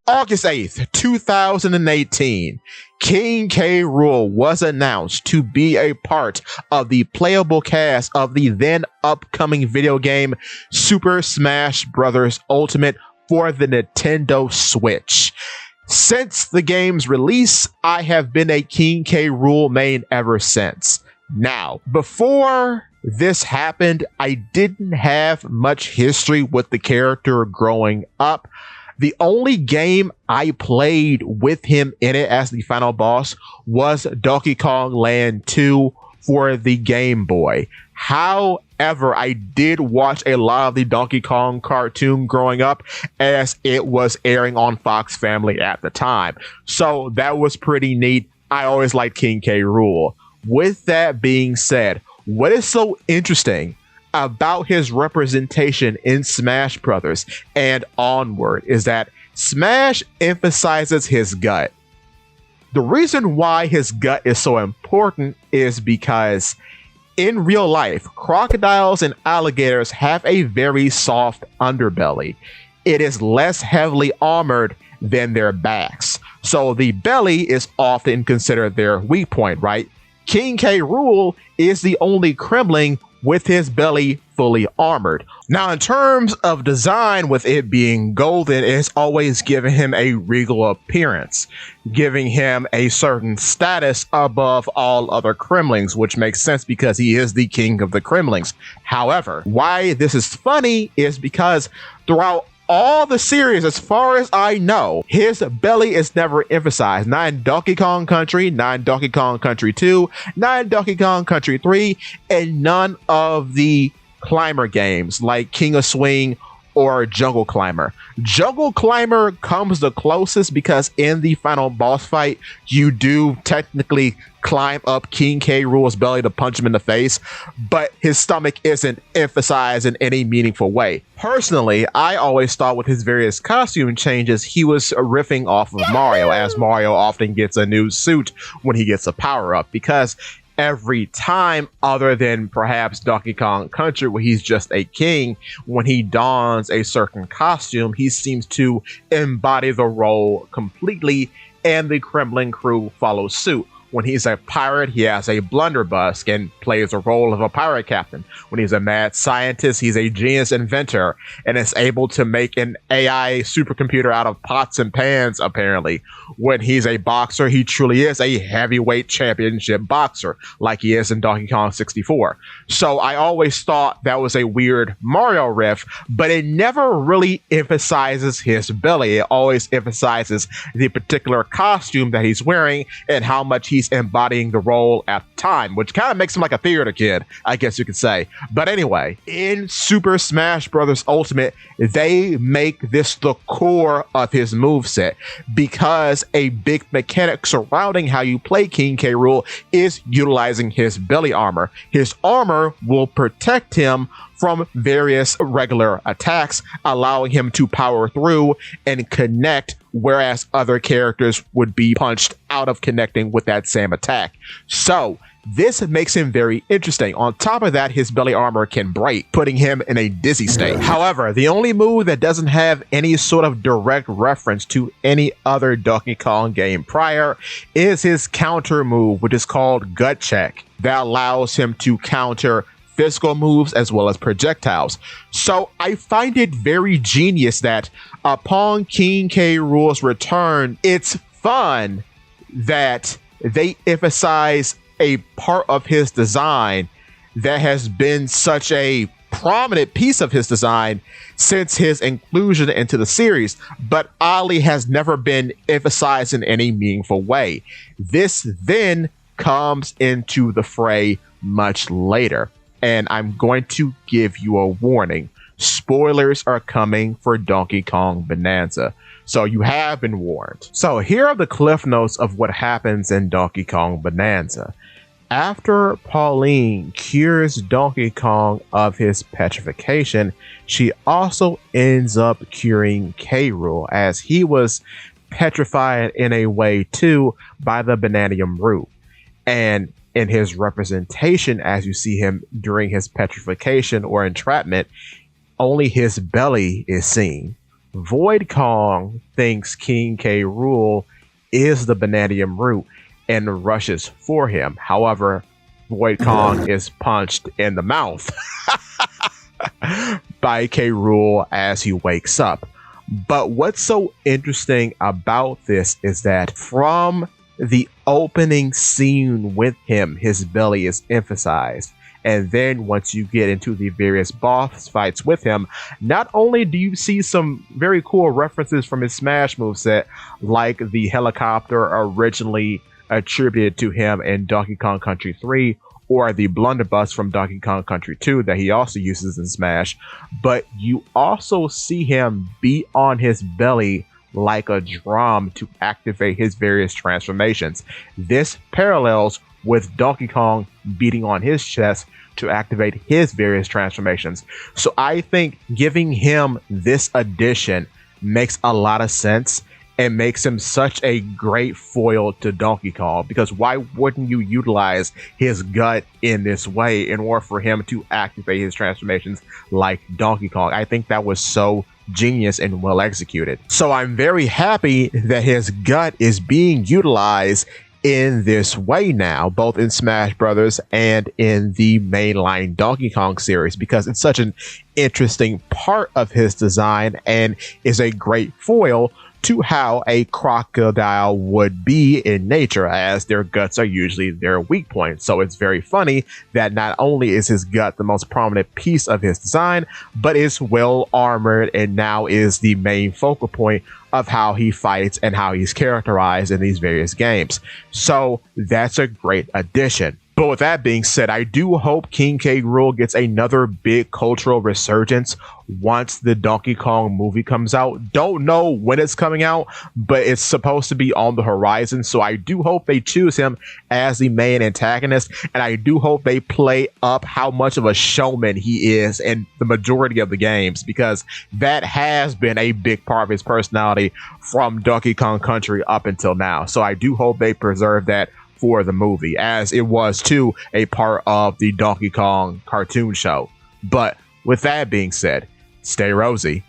August 8th, 2018, King K. Rool was announced to be a part of the playable cast of the then upcoming video game Super Smash Bros. Ultimate for the Nintendo Switch. Since the game's release, I have been a King K. Rool main ever since. Now, before this happened, I didn't have much history with the character growing up. The only game I played with him in it as the final boss was Donkey Kong Land 2 for the Game Boy. However, I did watch a lot of the Donkey Kong cartoon growing up as it was airing on Fox Family at the time. So that was pretty neat. I always liked King K. Rool. With that being said, what is so interesting about his representation in Smash Brothers and onward is that Smash emphasizes his gut. The reason why his gut is so important is because in real life, crocodiles and alligators have a very soft underbelly. It is less heavily armored than their backs. So the belly is often considered their weak point, right? King K. Rool is the only Kremling with his belly fully armored. Now, in terms of design, with it being golden, it's always given him a regal appearance, giving him a certain status above all other Kremlings, which makes sense because he is the king of the Kremlings. However, why this is funny is because throughout all the series, as far as I know, his belly is never emphasized. Not in Donkey Kong Country, not in Donkey Kong Country 2, not in Donkey Kong Country 3, and none of the climber games like King of Swing or Jungle Climber. Jungle Climber comes the closest because in the final boss fight, you do technically climb up King K. Rool's belly to punch him in the face, but his stomach isn't emphasized in any meaningful way. Personally, I always thought with his various costume changes, he was riffing off of Mario, as Mario often gets a new suit when he gets a power-up, because every time, other than perhaps Donkey Kong Country, where he's just a king, when he dons a certain costume, he seems to embody the role completely, and the Kremlin crew follows suit. When he's a pirate, he has a blunderbuss and plays the role of a pirate captain. When he's a mad scientist, he's a genius inventor and is able to make an AI supercomputer out of pots and pans, apparently. When he's a boxer, he truly is a heavyweight championship boxer, like he is in Donkey Kong 64. So I always thought that was a weird Mario riff, but it never really emphasizes his belly. It always emphasizes the particular costume that he's wearing and how much he's embodying the role at the time, which kind of makes him like a theater kid, I guess you could say. But anyway, in Super Smash Bros. Ultimate, they make this the core of his moveset because a big mechanic surrounding how you play King K. Rool is utilizing his belly armor. His armor will protect him from various regular attacks, allowing him to power through and connect, whereas other characters would be punched out of connecting with that same attack. So this makes him very interesting. On top of that, his belly armor can break, putting him in a dizzy state. However, the only move that doesn't have any sort of direct reference to any other Donkey Kong game prior is his counter move, which is called Gut Check, that allows him to counter physical moves as well as projectiles. So I find it very genius that upon King K. Rool's return, it's fun that they emphasize a part of his design that has been such a prominent piece of his design since his inclusion into the series, but oddly has never been emphasized in any meaningful way. This then comes into the fray much later. And I'm going to give you a warning. Spoilers are coming for Donkey Kong Bonanza. So you have been warned. So here are the cliff notes of what happens in Donkey Kong Bonanza. After Pauline cures Donkey Kong of his petrification, she also ends up curing K. Rool, as he was petrified in a way too by the Bananium root. And in his representation, as you see him during his petrification or entrapment, only his belly is seen. Void Kong thinks King K. Rool is the Bananium root and rushes for him. However, Void Kong is punched in the mouth by K. Rool as he wakes up. But what's so interesting about this is that from the opening scene with him, his belly is emphasized. And then once you get into the various boss fights with him, not only do you see some very cool references from his Smash moveset, like the helicopter originally attributed to him in Donkey Kong Country 3, or the blunderbuss from Donkey Kong Country 2 that he also uses in Smash, but you also see him beat on his belly like a drum to activate his various transformations. This parallels with Donkey Kong beating on his chest to activate his various transformations. So I think giving him this addition makes a lot of sense and makes him such a great foil to Donkey Kong, because why wouldn't you utilize his gut in this way in order for him to activate his transformations like Donkey Kong? I think that was so genius and well executed. So I'm very happy that his gut is being utilized in this way now, both in Smash Brothers and in the mainline Donkey Kong series, because it's such an interesting part of his design and is a great foil to how a crocodile would be in nature, as their guts are usually their weak point. So it's very funny that not only is his gut the most prominent piece of his design, but is well armored and now is the main focal point of how he fights and how he's characterized in these various games. So that's a great addition. But with that being said, I do hope King K. Rool gets another big cultural resurgence once the Donkey Kong movie comes out. Don't know when it's coming out, but it's supposed to be on the horizon. So I do hope they choose him as the main antagonist. And I do hope they play up how much of a showman he is in the majority of the games, because that has been a big part of his personality from Donkey Kong Country up until now. So I do hope they preserve that for the movie, as it was too a part of the Donkey Kong cartoon show. But with that being said, stay rosy.